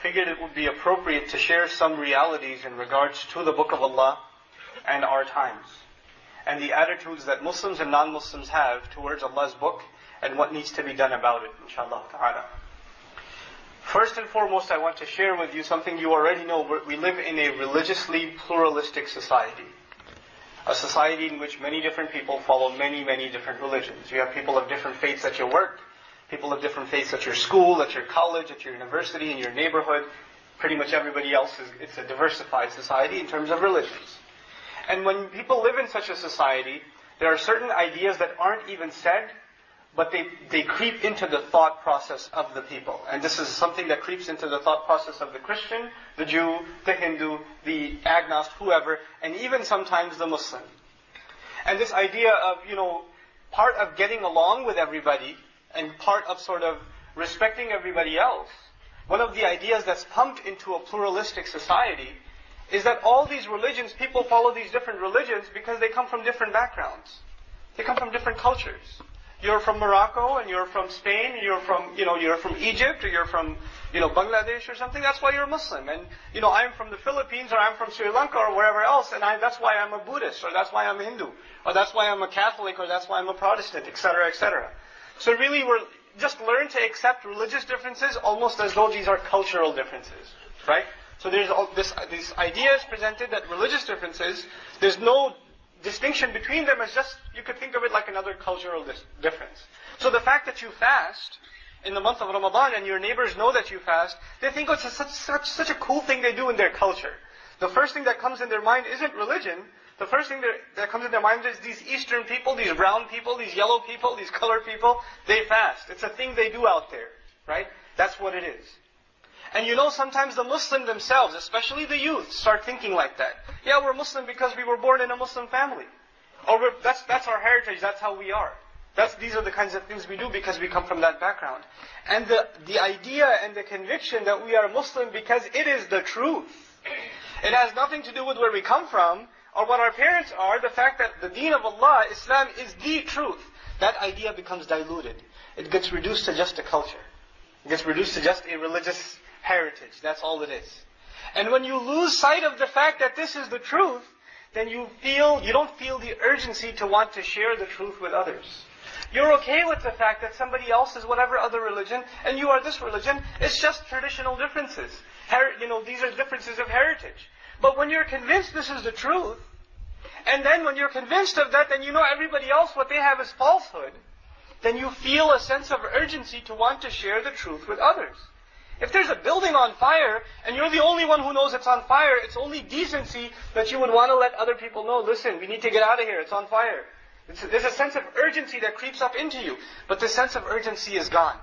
figured it would be appropriate to share some realities in regards to the Book of Allah and our times, and the attitudes that Muslims and non-Muslims have towards Allah's book and what needs to be done about it, inshallah ta'ala. First and foremost, I want to share with you something you already know. We live in a religiously pluralistic society. A society in which many different people follow many, many different religions. You have people of different faiths at your work, people of different faiths at your school, at your college, at your university, in your neighborhood. Pretty much everybody else it's a diversified society in terms of religions. And when people live in such a society, there are certain ideas that aren't even said, but they creep into the thought process of the people. And this is something that creeps into the thought process of the Christian, the Jew, the Hindu, the agnostic, whoever, and even sometimes the Muslim. And this idea of, part of getting along with everybody, and part of sort of respecting everybody else, one of the ideas that's pumped into a pluralistic society is that all these religions, people follow these different religions because they come from different backgrounds. They come from different cultures. You're from Morocco, and you're from Spain, you're from Egypt, or you're from, Bangladesh or something. That's why you're a Muslim. And, I'm from the Philippines, or I'm from Sri Lanka, or wherever else, and that's why I'm a Buddhist, or that's why I'm a Hindu, or that's why I'm a Catholic, or that's why I'm a Protestant, etc., etc. So really, we're just learn to accept religious differences almost as though these are cultural differences, right? So there's all this idea is presented that religious differences, there's no distinction between them, as just, you could think of it like another cultural difference. So the fact that you fast in the month of Ramadan and your neighbors know that you fast, they think, it's such a cool thing they do in their culture. The first thing that comes in their mind isn't religion. The first thing that comes in their mind is these Eastern people, these brown people, these yellow people, these colored people, they fast. It's a thing they do out there, right? That's what it is. And sometimes the Muslim themselves, especially the youth, start thinking like that. Yeah, we're Muslim because we were born in a Muslim family. Or that's our heritage, that's how we are. These are the kinds of things we do because we come from that background. And the idea and the conviction that we are Muslim because it is the truth. It has nothing to do with where we come from or what our parents are. The fact that the deen of Allah, Islam, is the truth. That idea becomes diluted. It gets reduced to just a culture. It gets reduced to just a religious heritage. That's all it is. And when you lose sight of the fact that this is the truth, then you don't feel the urgency to want to share the truth with others. You're okay with the fact that somebody else is whatever other religion, and you are this religion. It's just traditional differences. These are differences of heritage. But when you're convinced this is the truth, and then when you're convinced of that, then everybody else, what they have is falsehood, then you feel a sense of urgency to want to share the truth with others. If there's a building on fire, and you're the only one who knows it's on fire, it's only decency that you would want to let other people know, listen, we need to get out of here, it's on fire. There's a sense of urgency that creeps up into you. But the sense of urgency is gone.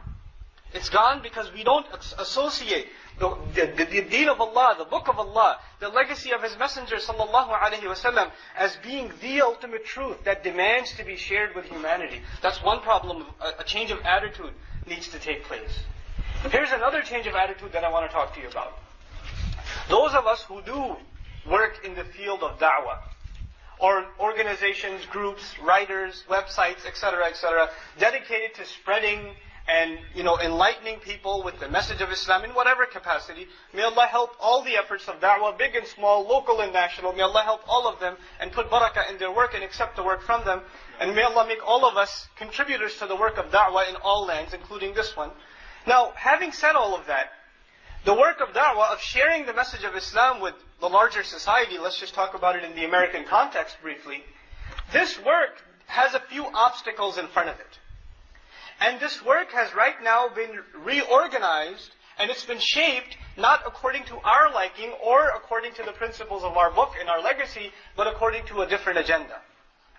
It's gone because we don't associate the deen of Allah, the book of Allah, the legacy of His Messenger sallallahu alaihi wasallam as being the ultimate truth that demands to be shared with humanity. That's one problem. A change of attitude needs to take place. Here's another change of attitude that I want to talk to you about. Those of us who do work in the field of da'wah, or organizations, groups, writers, websites, etc., dedicated to spreading and enlightening people with the message of Islam in whatever capacity. May Allah help all the efforts of da'wah, big and small, local and national. May Allah help all of them and put barakah in their work and accept the work from them. And may Allah make all of us contributors to the work of da'wah in all lands, including this one. Now, having said all of that, the work of da'wah, of sharing the message of Islam with the larger society, let's just talk about it in the American context briefly. This work has a few obstacles in front of it. And this work has right now been reorganized, and it's been shaped not according to our liking or according to the principles of our book and our legacy, but according to a different agenda.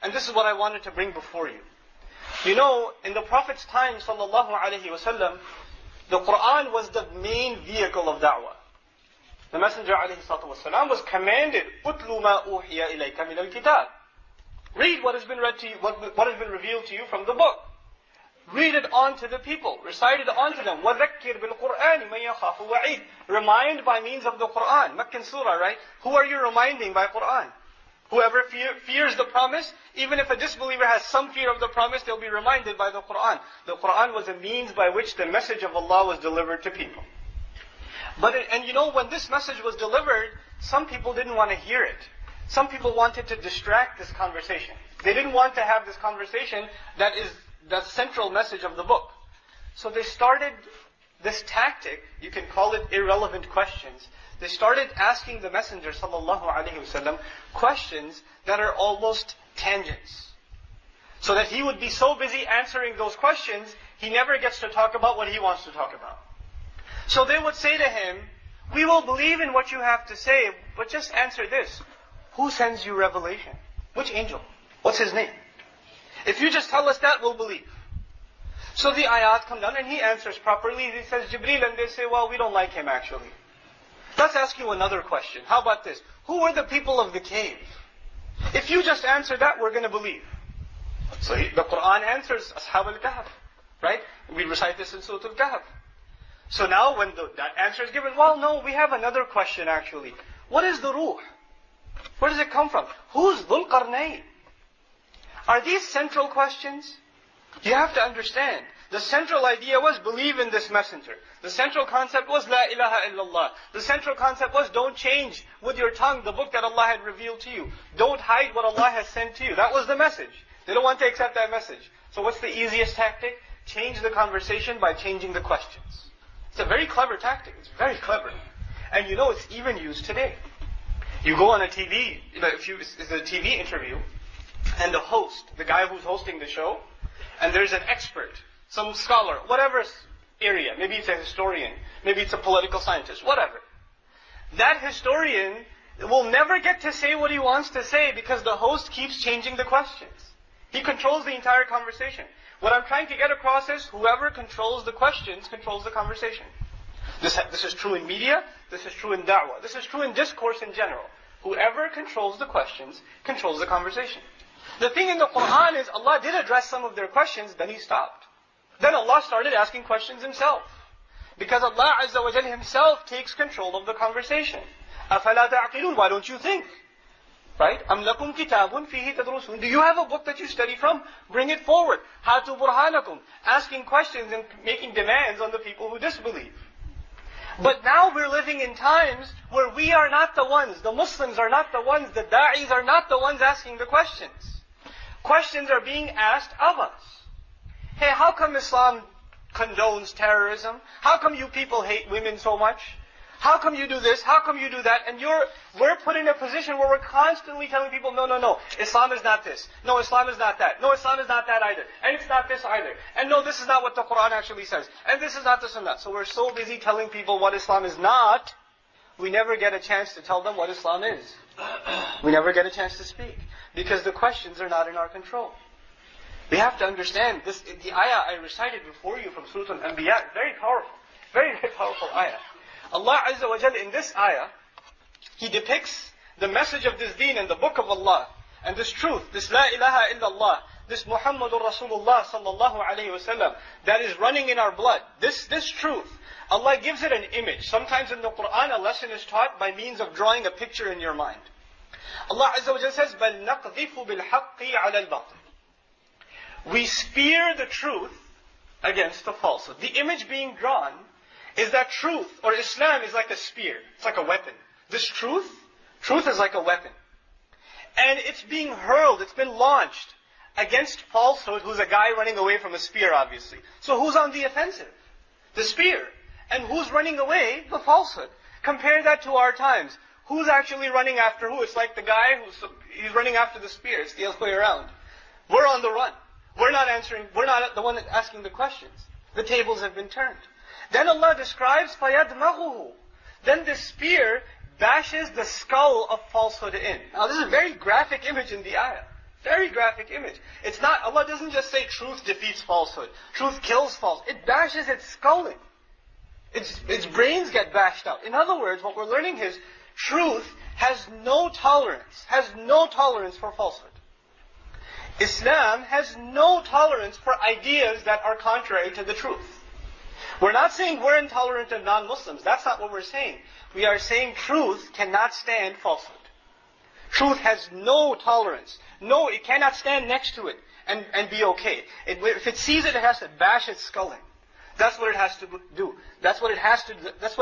And this is what I wanted to bring before you. In the Prophet's time, sallallahu alaihi wasallam, the Qur'an was the main vehicle of da'wah. The Messenger ﷺ was commanded, "Utlu ma uhiya ilayka min al-kitab." Read what has been read to you, what has been revealed to you from the book. Read it on to the people. Recite it on to them. وَذَكِّرْ بِالْقُرْآنِ مَنْ يَخَافُ وَعِيدٍ. Remind by means of the Qur'an. Meccan surah, right? Who are you reminding by Qur'an? Whoever fears the promise, even if a disbeliever has some fear of the promise, they'll be reminded by the Qur'an. The Qur'an was a means by which the message of Allah was delivered to people. And you know, when this message was delivered, some people didn't want to hear it. Some people wanted to distract this conversation. They didn't want to have this conversation that is the central message of the book. So they started this tactic, you can call it irrelevant questions. They started asking the Messenger ﷺ questions that are almost tangents. So that he would be so busy answering those questions, he never gets to talk about what he wants to talk about. So they would say to him, we will believe in what you have to say, but just answer this. Who sends you revelation? Which angel? What's his name? If you just tell us that, we'll believe. So the ayat come down and he answers properly. He says, Jibreel, and they say, well, we don't like him actually. Let's ask you another question. How about this? Who were the people of the cave? If you just answer that, we're going to believe. So the Qur'an answers, Ashab al-Kahf. Right? We recite this in Surah al-Kahf. So now when that answer is given, well, no, we have another question actually. What is the ruh? Where does it come from? Who's Dhul Qarnayn? Are these central questions? You have to understand. The central idea was believe in this messenger. The central concept was La ilaha illallah. The central concept was don't change with your tongue the book that Allah had revealed to you. Don't hide what Allah has sent to you. That was the message. They don't want to accept that message. So what's the easiest tactic? Change the conversation by changing the questions. It's a very clever tactic. It's very clever. And you know it's even used today. You go on a TV, it's a TV interview, and the host, the guy who's hosting the show, and there's an expert, some scholar, whatever area, maybe it's a historian, maybe it's a political scientist, whatever. That historian will never get to say what he wants to say because the host keeps changing the questions. He controls the entire conversation. What I'm trying to get across is whoever controls the questions controls the conversation. This is true in media, this is true in da'wah, this is true in discourse in general. Whoever controls the questions controls the conversation. The thing in the Qur'an is Allah did address some of their questions, then He stopped. Then Allah started asking questions Himself. Because Allah Azza wa Jalla Himself takes control of the conversation. أَفَلَا تَعْقِلُونَ? Why don't you think? Right? أَمْ لَكُمْ كِتَابٌ فِيهِ تَدْرُسُونَ? Do you have a book that you study from? Bring it forward. هَاتُوا بُرْهَانَكُمْ? Asking questions and making demands on the people who disbelieve. But now we're living in times where we are not the ones, the Muslims are not the ones, the da'is are not the ones asking the questions. Questions are being asked of us. Hey, how come Islam condones terrorism? How come you people hate women so much? How come you do this? How come you do that? And we're put in a position where we're constantly telling people, no, Islam is not this. No, Islam is not that. No, Islam is not that either. And it's not this either. And no, this is not what the Qur'an actually says. And this is not the Sunnah. So we're so busy telling people what Islam is not, we never get a chance to tell them what Islam is. We never get a chance to speak. Because the questions are not in our control. We have to understand this. The ayah I recited before you from Surah Al-Anbiya, very powerful. Very, very powerful ayah. Allah Azza wa Jalla in this ayah, He depicts the message of this deen and the book of Allah, and this truth, this La ilaha illallah, this Muhammadur Rasulullah sallallahu alayhi wa sallam, that is running in our blood. This truth, Allah gives it an image. Sometimes in the Qur'an a lesson is taught by means of drawing a picture in your mind. Allah Azza wa Jalla says, بَلْ نَقْذِفُ بِالْحَقِّ عَلَى الْبَاطِلِ. We spear the truth against the falsehood. The image being drawn is that truth, or Islam is like a spear. It's like a weapon. This truth is like a weapon. And it's being hurled, it's been launched against falsehood, who's a guy running away from a spear, obviously. So who's on the offensive? The spear. And who's running away? The falsehood. Compare that to our times. Who's actually running after who? It's like the guy he's running after the spear. It's the other way around. We're on the run. We're not the one asking the questions. The tables have been turned. Then Allah describes فَيَدْمَغُهُ. Then the spear bashes the skull of falsehood in. Now this is a very graphic image in the ayah. Very graphic image. It's not, Allah doesn't just say truth defeats falsehood. Truth kills falsehood. It bashes its skull in. Its brains get bashed out. In other words, what we're learning is truth has no tolerance for falsehood. Islam has no tolerance for ideas that are contrary to the truth. We're not saying we're intolerant of non-Muslims. That's not what we're saying. We are saying truth cannot stand falsehood. Truth has no tolerance. No, it cannot stand next to it and be okay. If it sees it, it has to bash its skull in. That's what it has to do. That's what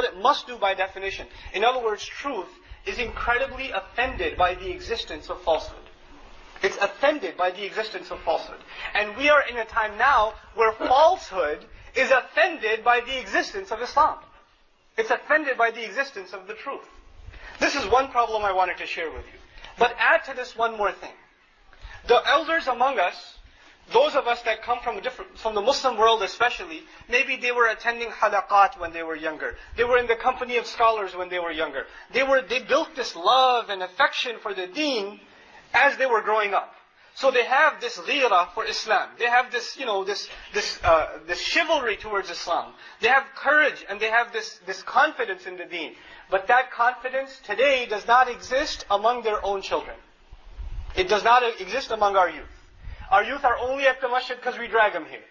it must do by definition. In other words, truth is incredibly offended by the existence of falsehood. It's offended by the existence of falsehood. And we are in a time now where falsehood is offended by the existence of Islam. It's offended by the existence of the truth. This is one problem I wanted to share with you. But add to this one more thing. The elders among us, those of us that come from the Muslim world especially, maybe they were attending halaqat when they were younger. They were in the company of scholars when they were younger. They built this love and affection for the deen as they were growing up. So they have this ghira for Islam. They have this, this chivalry towards Islam. They have courage and they have this confidence in the deen. But that confidence today does not exist among their own children. It does not exist among our youth. Our youth are only at the masjid because we drag them here.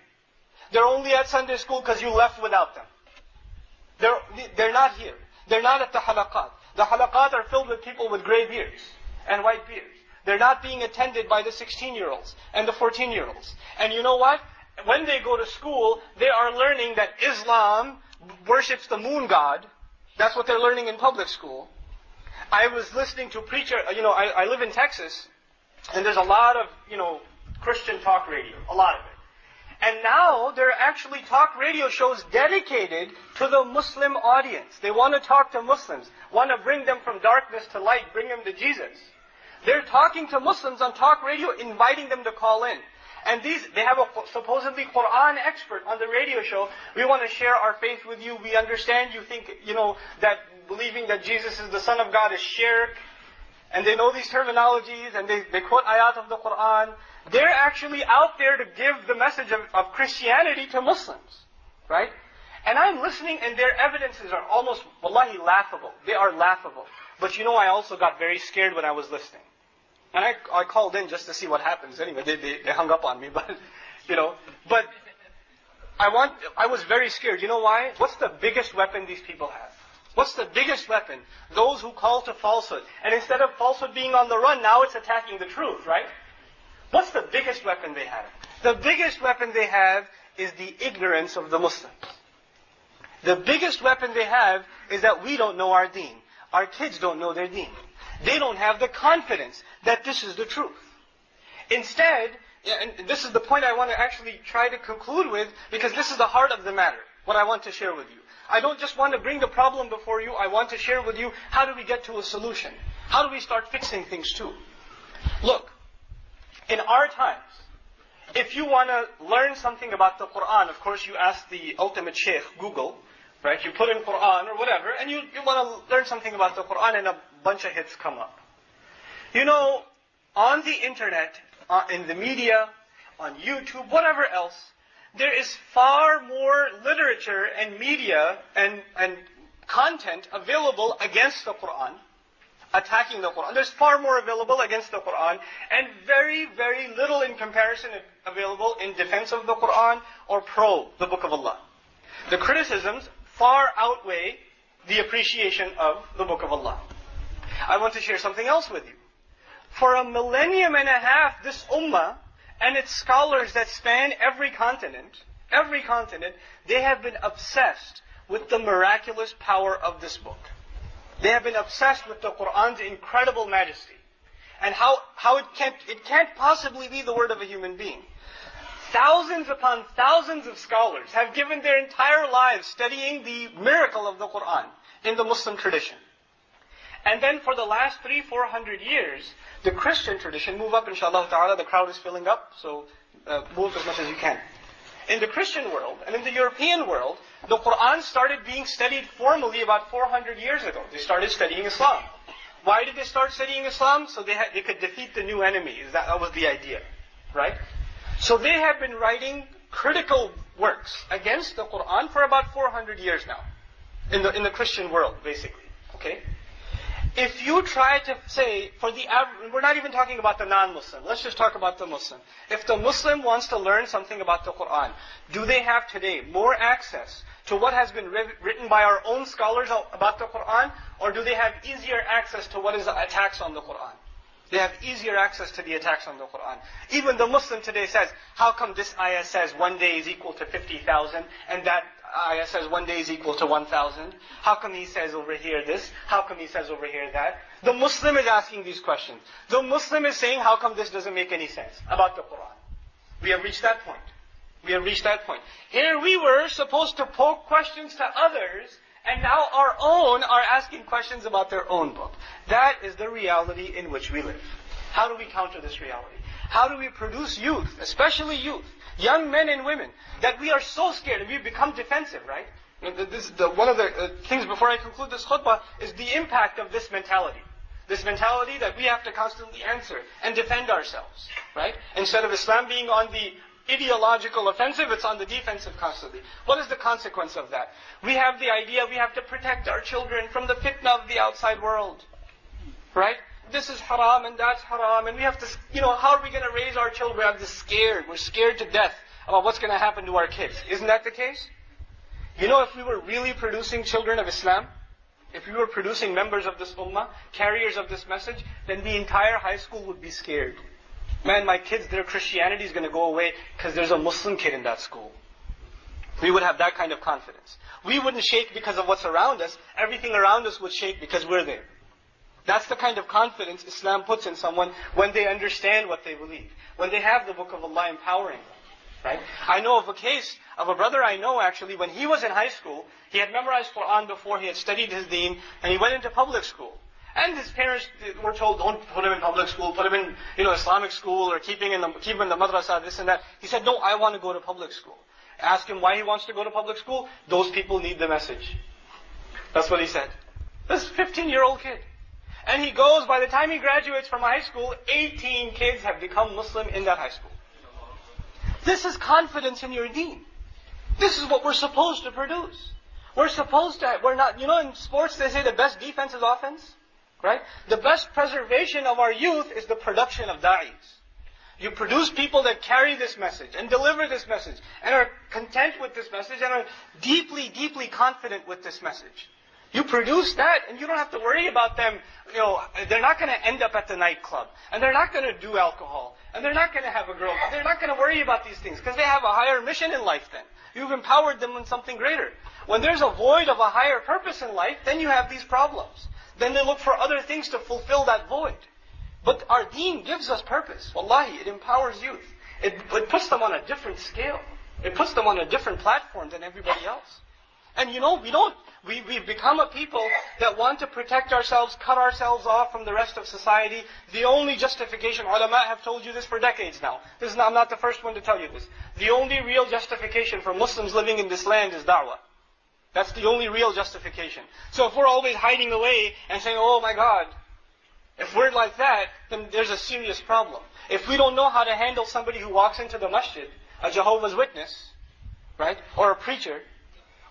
They're only at Sunday school because you left without them. They're not here. They're not at the halaqat. The halaqat are filled with people with gray beards and white beards. They're not being attended by the 16-year-olds and the 14-year-olds. And you know what? When they go to school, they are learning that Islam worships the moon god. That's what they're learning in public school. I was listening to a preacher, I live in Texas, and there's a lot of, Christian talk radio, a lot of it. And now there are actually talk radio shows dedicated to the Muslim audience. They want to talk to Muslims, want to bring them from darkness to light, bring them to Jesus. They're talking to Muslims on talk radio, inviting them to call in. And they have a supposedly Qur'an expert on the radio show. We want to share our faith with you. We understand you think, that believing that Jesus is the Son of God is shirk. And they know these terminologies and they quote ayat of the Qur'an. They're actually out there to give the message of Christianity to Muslims. Right? And I'm listening and their evidences are almost, wallahi, laughable. They are laughable. But I also got very scared when I was listening. And I called in just to see what happens. Anyway, they hung up on me, but I was very scared. You know why? What's the biggest weapon these people have? What's the biggest weapon? Those who call to falsehood. And instead of falsehood being on the run, now it's attacking the truth, right? What's the biggest weapon they have? The biggest weapon they have is the ignorance of the Muslims. The biggest weapon they have is that we don't know our deen. Our kids don't know their deen. They don't have the confidence that this is the truth. Instead, and this is the point I want to actually try to conclude with, because this is the heart of the matter, what I want to share with you. I don't just want to bring the problem before you, I want to share with you how do we get to a solution. How do we start fixing things too? Look, in our times, if you want to learn something about the Qur'an, of course you ask the ultimate sheikh, Google, right? You put in Qur'an or whatever, and you want to learn something about the Qur'an, and a bunch of hits come up. On the internet, in the media, on YouTube, whatever else, there is far more literature and media and content available against the Qur'an, attacking the Qur'an. There's far more available against the Qur'an, and very, very little in comparison available in defense of the Qur'an or pro the Book of Allah. The criticisms far outweigh the appreciation of the Book of Allah. I want to share something else with you. For a millennium and a half, this ummah and its scholars that span every continent, they have been obsessed with the miraculous power of this book. They have been obsessed with the Qur'an's incredible majesty. And how it can't possibly be the word of a human being. Thousands upon thousands of scholars have given their entire lives studying the miracle of the Qur'an in the Muslim tradition. And then for the last 300-400 years, the Christian tradition, move up inshallah ta'ala, the crowd is filling up, so move as much as you can. In the Christian world, and in the European world, the Qur'an started being studied formally about 400 years ago. They started studying Islam. Why did they start studying Islam? So they could defeat the new enemy. That was the idea, right? So they have been writing critical works against the Qur'an for about 400 years now. In the Christian world, basically. Okay? If you try to say, we're not even talking about the non-Muslim. Let's just talk about the Muslim. If the Muslim wants to learn something about the Qur'an, do they have today more access to what has been written by our own scholars about the Qur'an? Or do they have easier access to what is attacks on the Qur'an? They have easier access to the attacks on the Qur'an. Even the Muslim today says, how come this ayah says one day is equal to 50,000 and that ayah says one day is equal to 1,000? How come he says over here this? How come he says over here that? The Muslim is asking these questions. The Muslim is saying, how come this doesn't make any sense about the Qur'an? We have reached that point. We have reached that point. Here we were supposed to poke questions to others, and now our own are asking questions about their own book. That is the reality in which we live. How do we counter this reality? How do we produce youth, especially youth, young men and women, that we are so scared and we've become defensive, right? One of the things before I conclude this khutbah is the impact of this mentality. This mentality that we have to constantly answer and defend ourselves, right? Instead of Islam being on the ideological offensive, it's on the defensive constantly. What is the consequence of that? We have the idea we have to protect our children from the fitna of the outside world. Right? This is haram and that's haram, and we have to, how are we going to raise our children? We're just scared. We're scared to death about what's going to happen to our kids. Isn't that the case? If we were really producing children of Islam, if we were producing members of this ummah, carriers of this message, then the entire high school would be scared. Man, my kids, their Christianity is going to go away because there's a Muslim kid in that school. We would have that kind of confidence. We wouldn't shake because of what's around us. Everything around us would shake because we're there. That's the kind of confidence Islam puts in someone when they understand what they believe. When they have the Book of Allah empowering them. Right? I know of a case of a brother I know actually, when he was in high school, he had memorized Qur'an before, he had studied his deen, and he went into public school. And his parents were told, don't put him in public school, put him in, Islamic school, or keep him in the madrasa, this and that. He said, no, I want to go to public school. Ask him why he wants to go to public school. Those people need the message. That's what he said. This 15-year-old kid. And he goes, by the time he graduates from high school, 18 kids have become Muslim in that high school. This is confidence in your deen. This is what we're supposed to produce. We're supposed to, in sports they say the best defense is offense. Right? The best preservation of our youth is the production of da'is. You produce people that carry this message and deliver this message and are content with this message and are deeply, deeply confident with this message. You produce that and you don't have to worry about them. They're not going to end up at the nightclub, and they're not going to do alcohol, and they're not going to have a girl. They're not going to worry about these things because they have a higher mission in life then. You've empowered them in something greater. When there's a void of a higher purpose in life, then you have these problems. Then they look for other things to fulfill that void. But our deen gives us purpose. Wallahi, it empowers youth. It puts them on a different scale. It puts them on a different platform than everybody else. And we've become a people that want to protect ourselves, cut ourselves off from the rest of society. The only justification, ulama have told you this for decades now. I'm not the first one to tell you this. The only real justification for Muslims living in this land is da'wah. That's the only real justification. So if we're always hiding away and saying, oh my God, if we're like that, then there's a serious problem. If we don't know how to handle somebody who walks into the masjid, a Jehovah's Witness, right, or a preacher,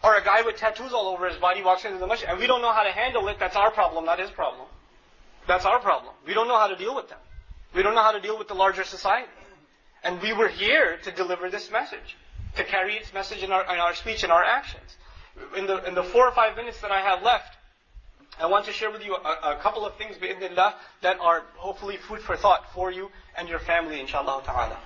or a guy with tattoos all over his body walks into the masjid, and we don't know how to handle it, that's our problem, not his problem. That's our problem. We don't know how to deal with them. We don't know how to deal with the larger society. And we were here to deliver this message, to carry its message in our speech and our actions. In the 4 or 5 minutes that I have left, I want to share with you a couple of things, bi'idhnillah, that are hopefully food for thought for you and your family, inshallah ta'ala.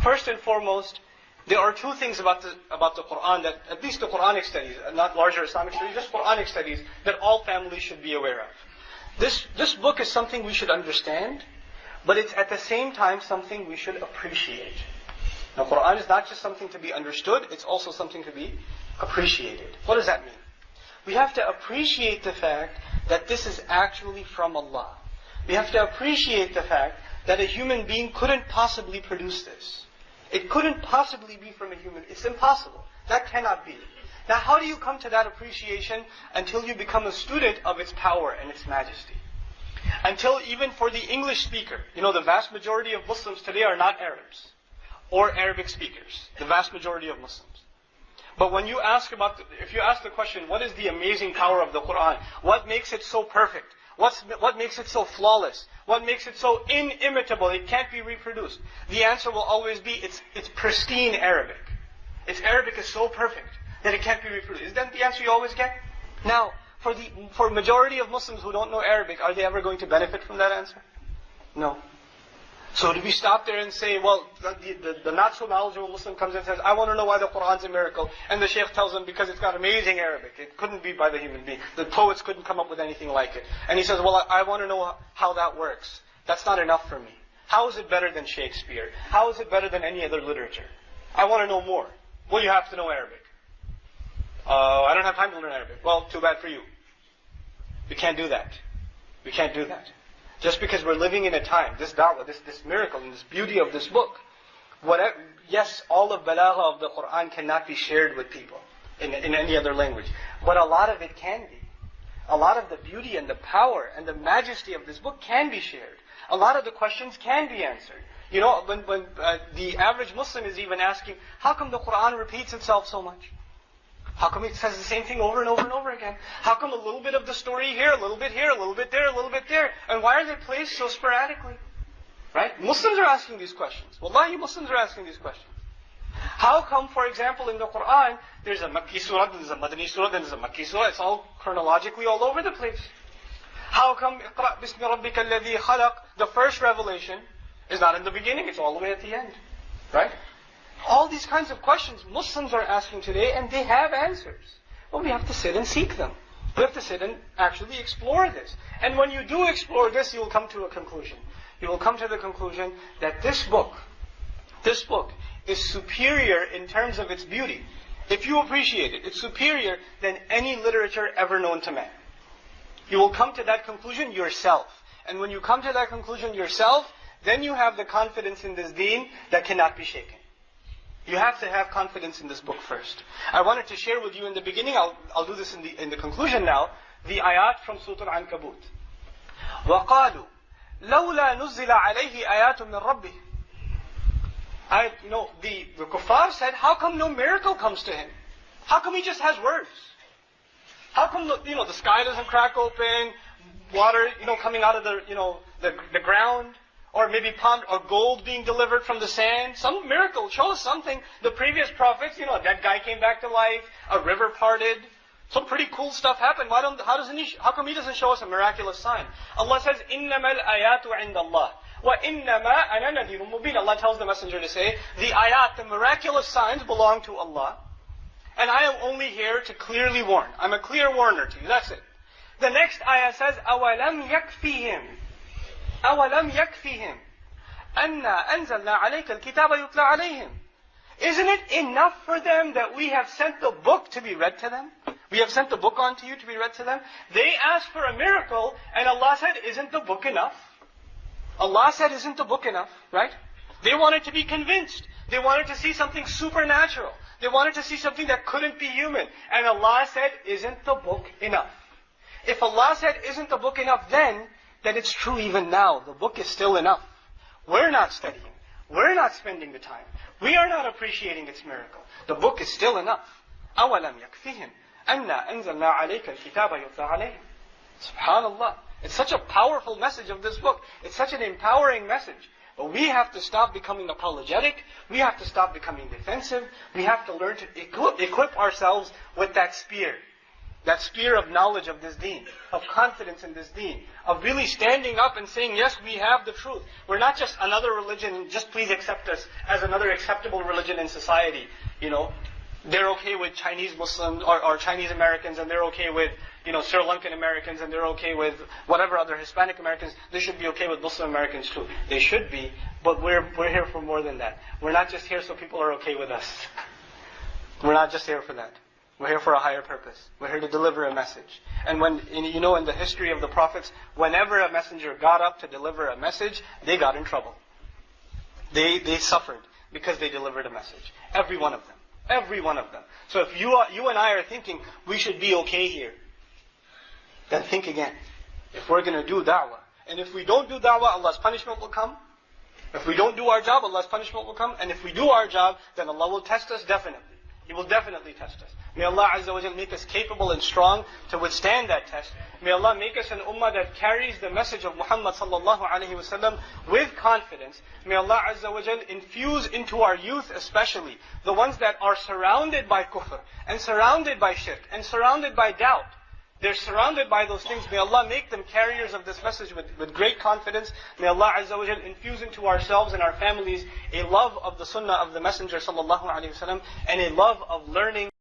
First and foremost, there are two things about the Qur'an that, at least the Quranic studies, not larger Islamic studies, just Quranic studies, that all families should be aware of. This book is something we should understand, but it's at the same time something we should appreciate. Now, Qur'an is not just something to be understood, it's also something to be appreciated. What does that mean? We have to appreciate the fact that this is actually from Allah. We have to appreciate the fact that a human being couldn't possibly produce this. It couldn't possibly be from a human. It's impossible. That cannot be. Now, how do you come to that appreciation? Until you become a student of its power and its majesty. Until even for the English speaker, the vast majority of Muslims today are not Arabs or Arabic speakers. The vast majority of Muslims. But when you ask if you ask the question, what is the amazing power of the Qur'an? What makes it so perfect? What makes it so flawless? What makes it so inimitable? It can't be reproduced. The answer will always be, it's pristine Arabic. Its Arabic is so perfect that it can't be reproduced. Is that the answer you always get? Now, for majority of Muslims who don't know Arabic, are they ever going to benefit from that answer? No. So do we stop there and say, well, the not so knowledgeable Muslim comes in and says, I want to know why the Qur'an's a miracle. And the Shaykh tells him, because it's got amazing Arabic. It couldn't be by the human being. The poets couldn't come up with anything like it. And he says, well, I want to know how that works. That's not enough for me. How is it better than Shakespeare? How is it better than any other literature? I want to know more. Well, you have to know Arabic. I don't have time to learn Arabic. Well, too bad for you. We can't do that. We can't do that. Just because we're living in a time, this da'wah, this miracle, and this beauty of this book, yes, all of balagha of the Qur'an cannot be shared with people in any other language. But a lot of it can be. A lot of the beauty and the power and the majesty of this book can be shared. A lot of the questions can be answered. You know, when the average Muslim is even asking, how come the Qur'an repeats itself so much? How come it says the same thing over and over and over again? How come a little bit of the story here, a little bit here, a little bit there, a little bit there? And why are they placed so sporadically? Right? Muslims are asking these questions. Wallahi, Muslims are asking these questions. How come, for example, in the Qur'an, there's a Makki surah, then there's a Madani surah, then there's a Makki surah. It's all chronologically all over the place. How come Iqra' bismi rabbika alladhi khalaq, the first revelation, is not in the beginning, it's all the way at the end. Right? All these kinds of questions Muslims are asking today, and they have answers. But we have to sit and seek them. We have to sit and actually explore this. And when you do explore this, you will come to a conclusion. You will come to the conclusion that this book is superior in terms of its beauty. If you appreciate it, it's superior than any literature ever known to man. You will come to that conclusion yourself. And when you come to that conclusion yourself, then you have the confidence in this deen that cannot be shaken. You have to have confidence in this book first. I wanted to share with you in the beginning, I'll do this in the conclusion now, the ayat from Surah Al-Ankabut. وَقَالُوا لَوْلَا نُزِّلَ عَلَيْهِ آيَاتٌ مِّن رَبِّهِ. The kuffar said, how come no miracle comes to him? How come he just has words? How come the sky doesn't crack open, water coming out of the ground? Or maybe palm or gold being delivered from the sand. Some miracle. Show us something. The previous prophets, a dead guy came back to life. A river parted. Some pretty cool stuff happened. How come he doesn't show us a miraculous sign? Allah says, إِنَّمَا الْآيَاتُ عِنْدَ اللَّهِ وَإِنَّمَا أَنَا نَذِيرٌ مُبِينٌ. Allah tells the messenger to say, the ayat, the miraculous signs belong to Allah. And I am only here to clearly warn. I'm a clear warner to you. That's it. The next ayah says, أَوَلَمْ يَكْفِيهِمْ أَوَلَمْ يَكْفِيهِمْ أَنَّا أَنزَلْنَا عَلَيْكَ الْكِتَابَ يُتْلَى عَلَيْهِمْ. Isn't it enough for them that we have sent the book to be read to them? We have sent the book on to you to be read to them. They asked for a miracle, and Allah said, isn't the book enough? Allah said, isn't the book enough? Right? They wanted to be convinced. They wanted to see something supernatural. They wanted to see something that couldn't be human. And Allah said, isn't the book enough? If Allah said, isn't the book enough then it's true even now. The book is still enough. We're not studying. We're not spending the time. We are not appreciating its miracle. The book is still enough. أَوَلَمْ يَكْفِهِمْ أَنَّا أَنزَلْنَا عَلَيْكَ الْكِتَابَ يُتْلَى عَلَيْهِمْ. SubhanAllah. It's such a powerful message of this book. It's such an empowering message. But we have to stop becoming apologetic. We have to stop becoming defensive. We have to learn to equip ourselves with that spear. That spear of knowledge of this deen, of confidence in this deen, of really standing up and saying, yes, we have the truth. We're not just another religion, just please accept us as another acceptable religion in society. They're okay with Chinese Muslims or Chinese Americans, and they're okay with Sri Lankan Americans, and they're okay with whatever other Hispanic Americans. They should be okay with Muslim Americans too. They should be, but we're here for more than that. We're not just here so people are okay with us. We're not just here for that. We're here for a higher purpose. We're here to deliver a message. And in the history of the prophets, whenever a messenger got up to deliver a message, they got in trouble. They suffered because they delivered a message. Every one of them. Every one of them. So if you and I are thinking we should be okay here, then think again. If we're going to do da'wah, and if we don't do da'wah, Allah's punishment will come. If we don't do our job, Allah's punishment will come. And if we do our job, then Allah will test us definitely. He will definitely test us. May Allah Azza wa Jal make us capable and strong to withstand that test. May Allah make us an ummah that carries the message of Muhammad sallallahu alaihi wasallam with confidence. May Allah Azza wa Jal infuse into our youth especially, the ones that are surrounded by kufr, and surrounded by shirk, and surrounded by doubt. They're surrounded by those things. May Allah make them carriers of this message with great confidence. May Allah Azza wa Jal infuse into ourselves and our families a love of the sunnah of the Messenger sallallahu alaihi wasallam and a love of learning